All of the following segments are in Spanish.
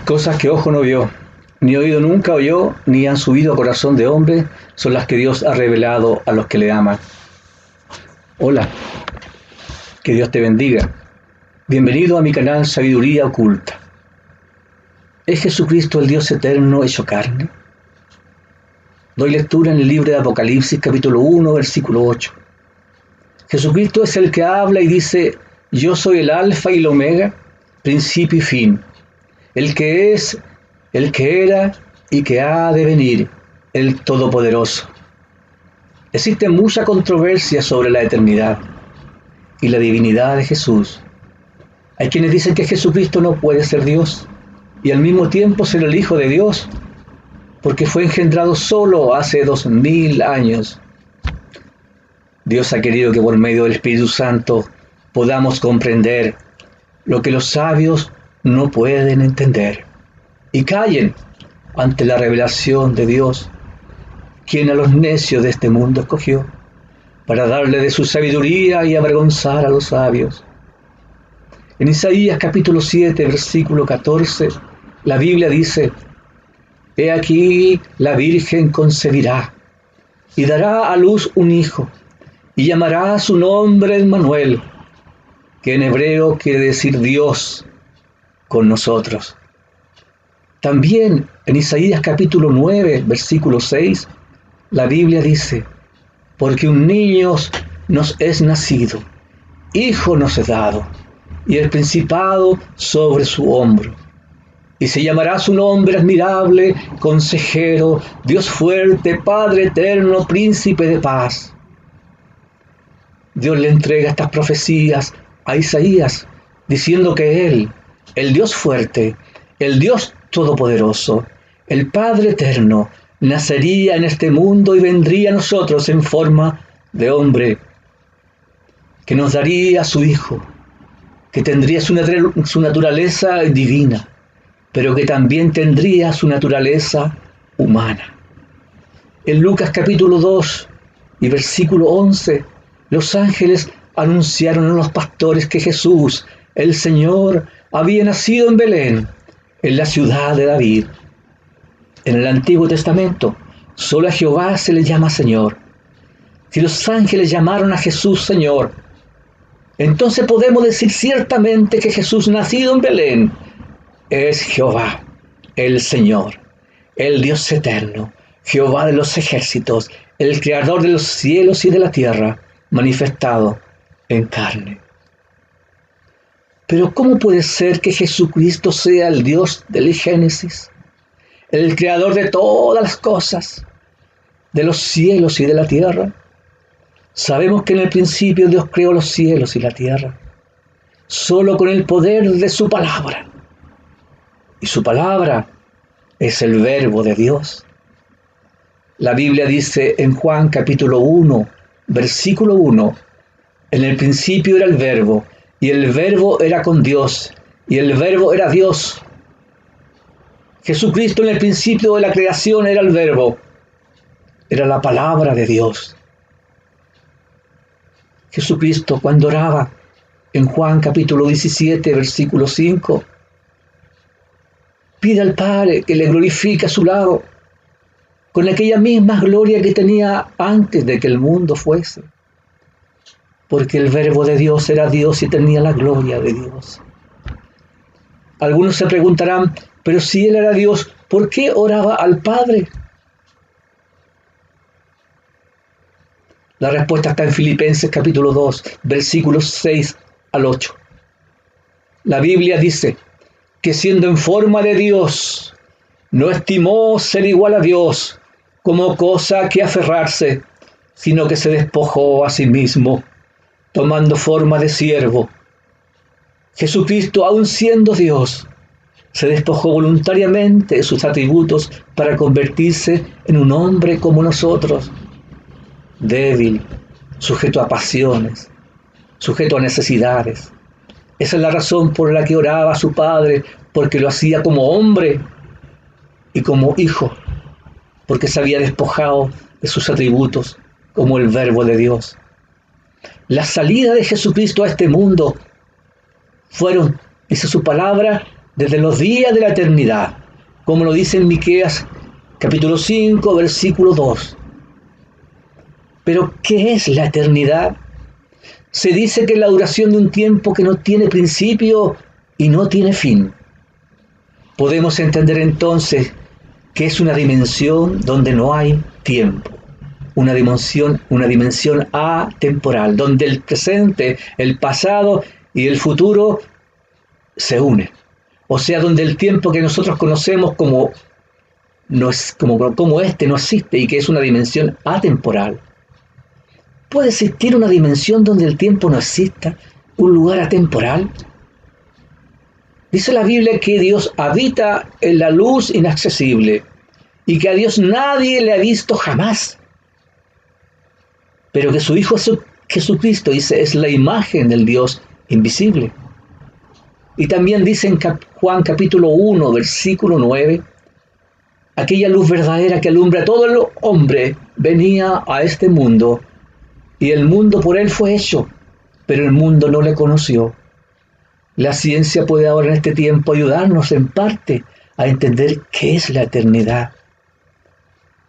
Cosas que ojo no vio, ni oído nunca oyó, ni han subido a corazón de hombre, son las que Dios ha revelado a los que le aman. Hola, que Dios te bendiga. Bienvenido a mi canal Sabiduría Oculta. ¿Es Jesucristo el Dios eterno hecho carne? Doy lectura en el libro de Apocalipsis capítulo 1, versículo 8. Jesucristo es el que habla y dice: yo soy el alfa y el omega, principio y fin, el que es, el que era y que ha de venir, el Todopoderoso. Existe mucha controversia sobre la eternidad y la divinidad de Jesús. Hay quienes dicen que Jesucristo no puede ser Dios y al mismo tiempo ser el Hijo de Dios, porque fue engendrado solo hace 2000 años. Dios ha querido que por medio del Espíritu Santo podamos comprender lo que los sabios no pueden entender y callen ante la revelación de Dios, quien a los necios de este mundo escogió para darle de su sabiduría y avergonzar a los sabios. En Isaías capítulo 7, versículo 14, la Biblia dice: he aquí la Virgen concebirá y dará a luz un hijo y llamará su nombre Emmanuel, que en hebreo quiere decir Dios con nosotros. También en Isaías capítulo 9, versículo 6, la Biblia dice: porque un niño nos es nacido, hijo nos es dado, y el principado sobre su hombro. Y se llamará su nombre admirable, consejero, Dios fuerte, Padre eterno, príncipe de paz. Dios le entrega estas profecías a Isaías, diciendo que Él, el Dios fuerte, el Dios todopoderoso, el Padre eterno, nacería en este mundo y vendría a nosotros en forma de hombre, que nos daría a su Hijo, que tendría su naturaleza divina, pero que también tendría su naturaleza humana. En Lucas capítulo 2 y versículo 11, los ángeles anunciaron a los pastores que Jesús, el Señor, había nacido en Belén, en la ciudad de David. En el Antiguo Testamento, solo a Jehová se le llama Señor. Si los ángeles llamaron a Jesús Señor, entonces podemos decir ciertamente que Jesús, nacido en Belén, es Jehová, el Señor, el Dios eterno, Jehová de los ejércitos, el creador de los cielos y de la tierra, manifestado en carne. Pero ¿cómo puede ser que Jesucristo sea el Dios del Génesis, el creador de todas las cosas, de los cielos y de la tierra? Sabemos que en el principio Dios creó los cielos y la tierra, solo con el poder de su palabra. Y su palabra es el verbo de Dios. La Biblia dice en Juan capítulo 1, versículo 1, en el principio era el verbo, y el verbo era con Dios, y el verbo era Dios. Jesucristo en el principio de la creación era el verbo, era la palabra de Dios. Jesucristo, cuando oraba en Juan capítulo 17, versículo 5, pide al Padre que le glorifique a su lado, con aquella misma gloria que tenía antes de que el mundo fuese. Porque el verbo de Dios era Dios y tenía la gloria de Dios. Algunos se preguntarán: pero si Él era Dios, ¿por qué oraba al Padre? La respuesta está en Filipenses capítulo 2, versículos 6 al 8. La Biblia dice que siendo en forma de Dios, no estimó ser igual a Dios como cosa que aferrarse, sino que se despojó a sí mismo, tomando forma de siervo. Jesucristo, aun siendo Dios, se despojó voluntariamente de sus atributos para convertirse en un hombre como nosotros, débil, sujeto a pasiones, sujeto a necesidades. Esa es la razón por la que oraba a su Padre, porque lo hacía como hombre y como hijo, porque se había despojado de sus atributos como el verbo de Dios. La salida de Jesucristo a este mundo fueron, dice su palabra, desde los días de la eternidad, como lo dice en Miqueas capítulo 5, versículo 2. Pero, ¿qué es la eternidad? Se dice que es la duración de un tiempo que no tiene principio y no tiene fin. Podemos entender entonces que es una dimensión donde no hay tiempo, una dimensión atemporal, donde el presente, el pasado y el futuro se unen. O sea, donde el tiempo que nosotros conocemos como este no existe y que es una dimensión atemporal. ¿Puede existir una dimensión donde el tiempo no exista? ¿Un lugar atemporal? Dice la Biblia que Dios habita en la luz inaccesible y que a Dios nadie le ha visto jamás. Pero que su Hijo Jesucristo, dice, es la imagen del Dios invisible. Y también dice en Juan capítulo 1, versículo 9, aquella luz verdadera que alumbra a todo el hombre venía a este mundo y el mundo por él fue hecho, pero el mundo no le conoció. La ciencia puede ahora en este tiempo ayudarnos en parte a entender qué es la eternidad.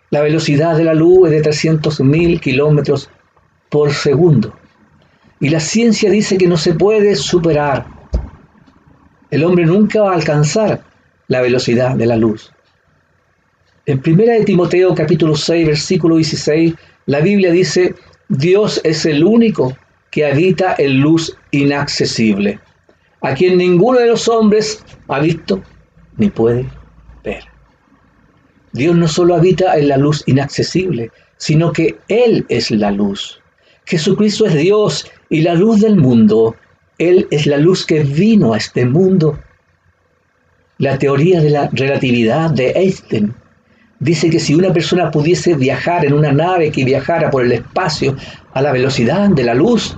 La velocidad de la luz es de 300.000 kilómetros por segundo. Y la ciencia dice que no se puede superar. El hombre nunca va a alcanzar la velocidad de la luz. En 1 de Timoteo capítulo 6, versículo 16, la Biblia dice: Dios es el único que habita en luz inaccesible, a quien ninguno de los hombres ha visto ni puede ver. Dios no solo habita en la luz inaccesible, sino que Él es la luz. Jesucristo es Dios y la luz del mundo. Él es la luz que vino a este mundo. La teoría de la relatividad de Einstein dice que si una persona pudiese viajar en una nave que viajara por el espacio a la velocidad de la luz,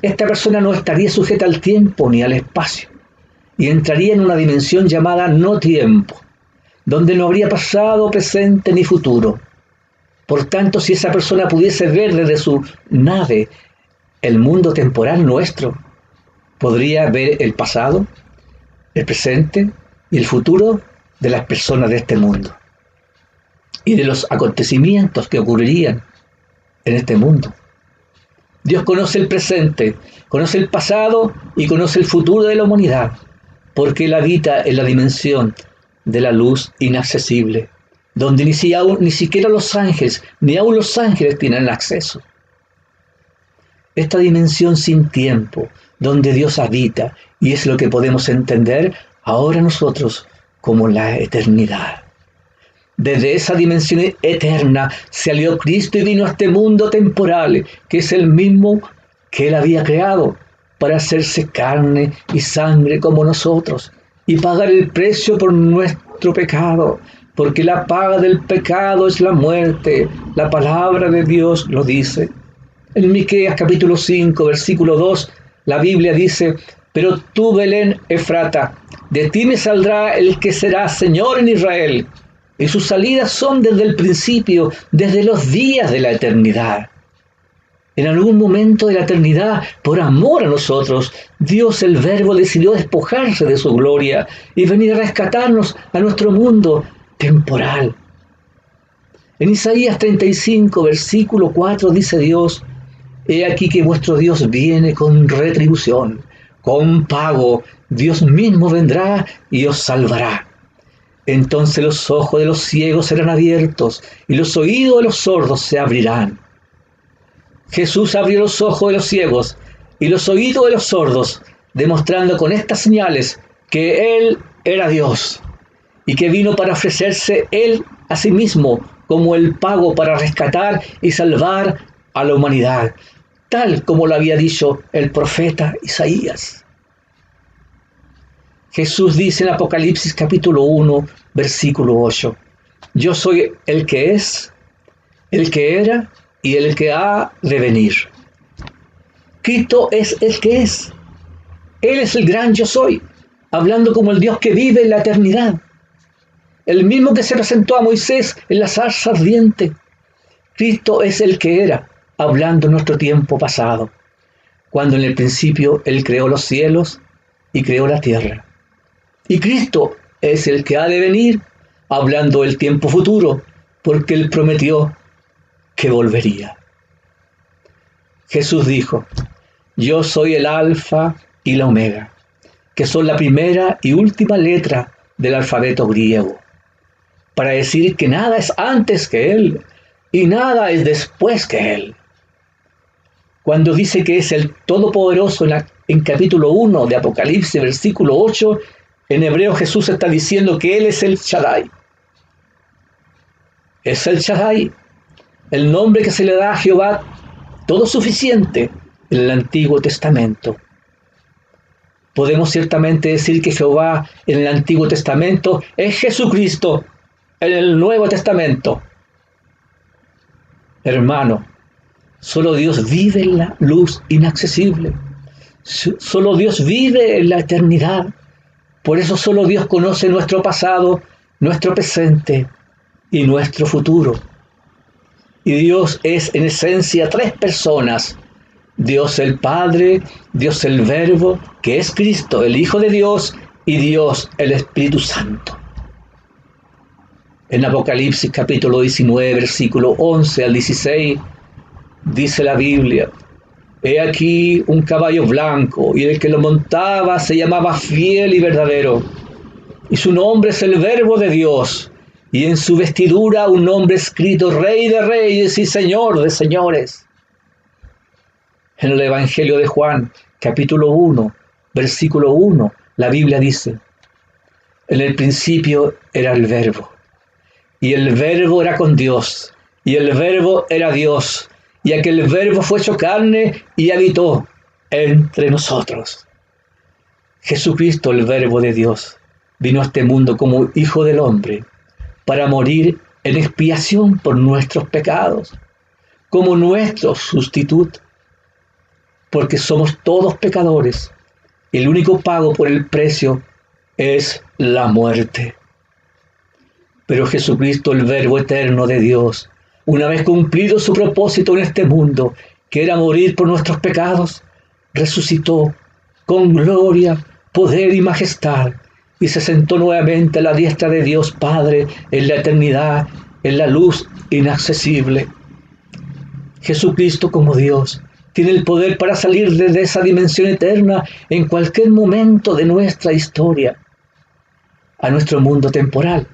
esta persona no estaría sujeta al tiempo ni al espacio y entraría en una dimensión llamada no tiempo, donde no habría pasado, presente ni futuro. Por tanto, si esa persona pudiese ver desde su nave el mundo temporal nuestro, podría ver el pasado, el presente y el futuro de las personas de este mundo y de los acontecimientos que ocurrirían en este mundo. Dios conoce el presente, conoce el pasado y conoce el futuro de la humanidad, porque Él habita en la dimensión de la luz inaccesible, donde ni siquiera los ángeles, ni aun los ángeles tienen acceso. Esta dimensión sin tiempo, donde Dios habita, y es lo que podemos entender ahora nosotros como la eternidad. Desde esa dimensión eterna salió Cristo y vino a este mundo temporal, que es el mismo que Él había creado, para hacerse carne y sangre como nosotros, y pagar el precio por nuestro pecado, porque la paga del pecado es la muerte. La palabra de Dios lo dice. En Miqueas capítulo 5, versículo 2, la Biblia dice: pero tú, Belén Efrata, de ti me saldrá el que será Señor en Israel, y sus salidas son desde el principio, desde los días de la eternidad. En algún momento de la eternidad, por amor a nosotros, Dios el Verbo decidió despojarse de su gloria y venir a rescatarnos a nuestro mundo temporal. En Isaías 35, versículo 4 dice Dios: he aquí que vuestro Dios viene con retribución, con pago. Dios mismo vendrá y os salvará. Entonces los ojos de los ciegos serán abiertos y los oídos de los sordos se abrirán. Jesús abrió los ojos de los ciegos y los oídos de los sordos, demostrando con estas señales que Él era Dios y que vino para ofrecerse Él a sí mismo como el pago para rescatar y salvar a la humanidad, tal como lo había dicho el profeta Isaías. Jesús dice en Apocalipsis capítulo 1, versículo 8, yo soy el que es, el que era y el que ha de venir. Cristo es el que es. Él es el gran yo soy, hablando como el Dios que vive en la eternidad. El mismo que se presentó a Moisés en la zarza ardiente. Cristo es el que era, hablando en nuestro tiempo pasado, cuando en el principio Él creó los cielos y creó la tierra. Y Cristo es el que ha de venir, hablando del tiempo futuro, porque Él prometió que volvería. Jesús dijo: yo soy el Alfa y la Omega, que son la primera y última letra del alfabeto griego, para decir que nada es antes que Él y nada es después que Él. Cuando dice que es el Todopoderoso en capítulo 1 de Apocalipsis, versículo 8, en hebreo Jesús está diciendo que Él es el Shaddai. Es el Shaddai, el nombre que se le da a Jehová todo suficiente en el Antiguo Testamento. Podemos ciertamente decir que Jehová en el Antiguo Testamento es Jesucristo en el Nuevo Testamento. Hermano, solo Dios vive en la luz inaccesible. Solo Dios vive en la eternidad. Por eso solo Dios conoce nuestro pasado, nuestro presente y nuestro futuro. Y Dios es en esencia tres personas: Dios el Padre, Dios el Verbo, que es Cristo, el Hijo de Dios, y Dios el Espíritu Santo. En Apocalipsis capítulo 19, versículo 11 al 16, dice la Biblia: he aquí un caballo blanco, y el que lo montaba se llamaba Fiel y Verdadero, y su nombre es el Verbo de Dios, y en su vestidura un nombre escrito: Rey de Reyes y Señor de Señores. En el Evangelio de Juan, capítulo 1, versículo 1, la Biblia dice: en el principio era el Verbo, y el Verbo era con Dios, y el Verbo era Dios, y aquel Verbo fue hecho carne y habitó entre nosotros. Jesucristo, el Verbo de Dios, vino a este mundo como Hijo del Hombre para morir en expiación por nuestros pecados, como nuestro sustituto, porque somos todos pecadores. El único pago por el precio es la muerte. Pero Jesucristo, el Verbo eterno de Dios, una vez cumplido su propósito en este mundo, que era morir por nuestros pecados, resucitó con gloria, poder y majestad, y se sentó nuevamente a la diestra de Dios Padre en la eternidad, en la luz inaccesible. Jesucristo, como Dios, tiene el poder para salir desde esa dimensión eterna en cualquier momento de nuestra historia a nuestro mundo temporal,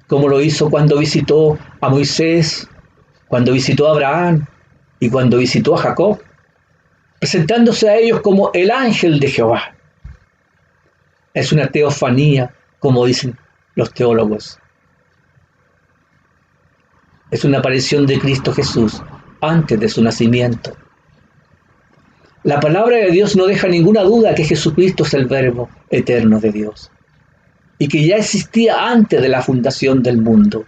como lo hizo cuando visitó a Moisés, cuando visitó a Abraham y cuando visitó a Jacob, presentándose a ellos como el ángel de Jehová. Es una teofanía, como dicen los teólogos. Es una aparición de Cristo Jesús antes de su nacimiento. La palabra de Dios no deja ninguna duda que Jesucristo es el Verbo eterno de Dios, y que ya existía antes de la fundación del mundo,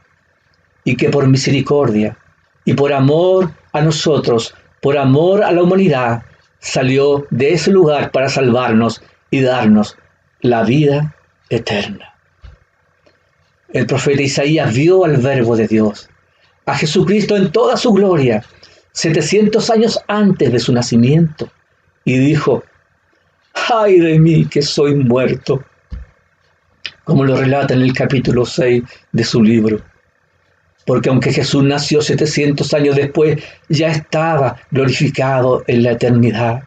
y que por misericordia y por amor a nosotros, por amor a la humanidad, salió de ese lugar para salvarnos y darnos la vida eterna. El profeta Isaías vio al Verbo de Dios, a Jesucristo en toda su gloria, 700 años antes de su nacimiento, y dijo: ¡ay de mí que soy muerto!, como lo relata en el capítulo 6 de su libro. Porque aunque Jesús nació 700 años después, ya estaba glorificado en la eternidad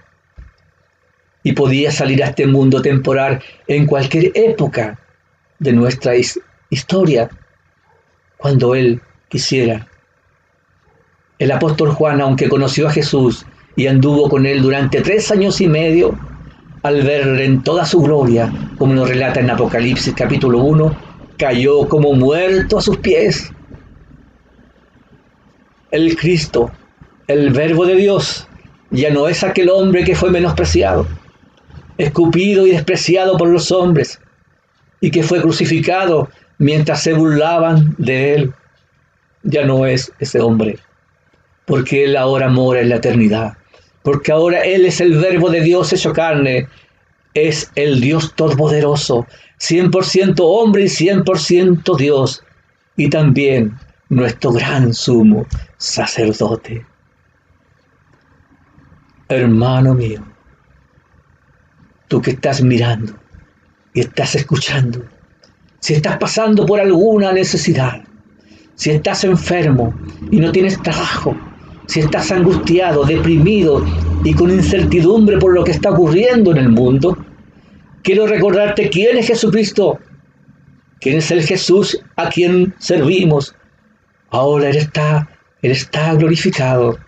y podía salir a este mundo temporal en cualquier época de nuestra historia, cuando Él quisiera. El apóstol Juan, aunque conoció a Jesús y anduvo con Él durante 3 años y medio, al verle en toda su gloria, como lo relata en Apocalipsis capítulo 1, cayó como muerto a sus pies. El Cristo, el Verbo de Dios, ya no es aquel hombre que fue menospreciado, escupido y despreciado por los hombres, y que fue crucificado mientras se burlaban de él. Ya no es ese hombre, porque Él ahora mora en la eternidad, porque ahora Él es el Verbo de Dios hecho carne, es el Dios Todopoderoso, 100% hombre y 100% Dios, y también nuestro gran sumo sacerdote. Hermano mío, tú que estás mirando, y estás escuchando, si estás pasando por alguna necesidad, si estás enfermo y no tienes trabajo, si estás angustiado, deprimido y con incertidumbre por lo que está ocurriendo en el mundo, quiero recordarte quién es Jesucristo, quién es el Jesús a quien servimos. Ahora Él está glorificado.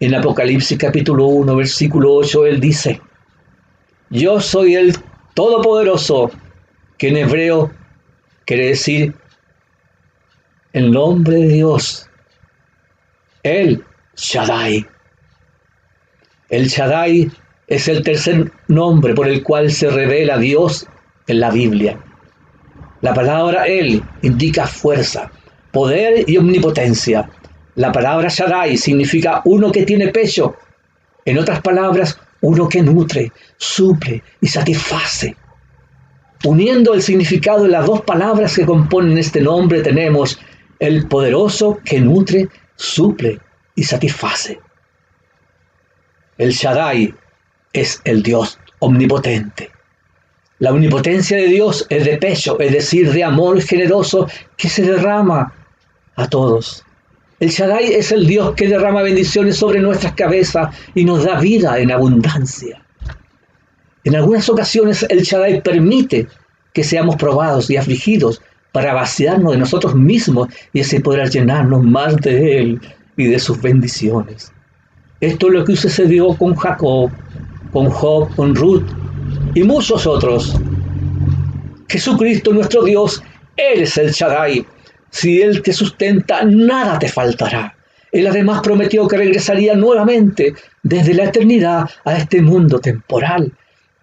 En Apocalipsis capítulo 1, versículo 8, Él dice, yo soy el Todopoderoso, que en hebreo quiere decir el nombre de Dios, el Shaddai. El Shaddai es el tercer nombre por el cual se revela Dios en la Biblia. La palabra El indica fuerza, poder y omnipotencia. La palabra Shaddai significa uno que tiene pecho. En otras palabras, uno que nutre, suple y satisface. Uniendo el significado de las dos palabras que componen este nombre, tenemos el poderoso que nutre, suple y satisface. El Shaddai es el Dios omnipotente. La omnipotencia de Dios es de pecho, es decir, de amor generoso que se derrama a todos. El Shaddai es el Dios que derrama bendiciones sobre nuestras cabezas y nos da vida en abundancia. En algunas ocasiones el Shaddai permite que seamos probados y afligidos para vaciarnos de nosotros mismos y así poder llenarnos más de Él y de sus bendiciones. Esto es lo que sucedió con Jacob, con Job, con Ruth y muchos otros. Jesucristo nuestro Dios, Él es el Shaddai. Si Él te sustenta, nada te faltará. Él además prometió que regresaría nuevamente desde la eternidad a este mundo temporal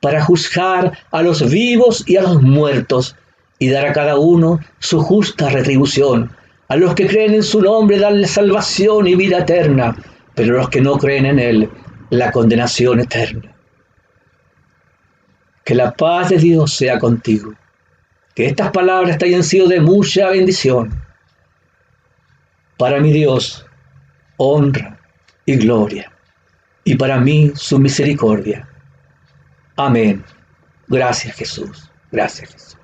para juzgar a los vivos y a los muertos y dar a cada uno su justa retribución. A los que creen en su nombre, darle salvación y vida eterna, pero a los que no creen en Él, la condenación eterna. Que la paz de Dios sea contigo. Que estas palabras te hayan sido de mucha bendición. Para mi Dios, honra y gloria, y para mí su misericordia. Amén. Gracias, Jesús. Gracias, Jesús.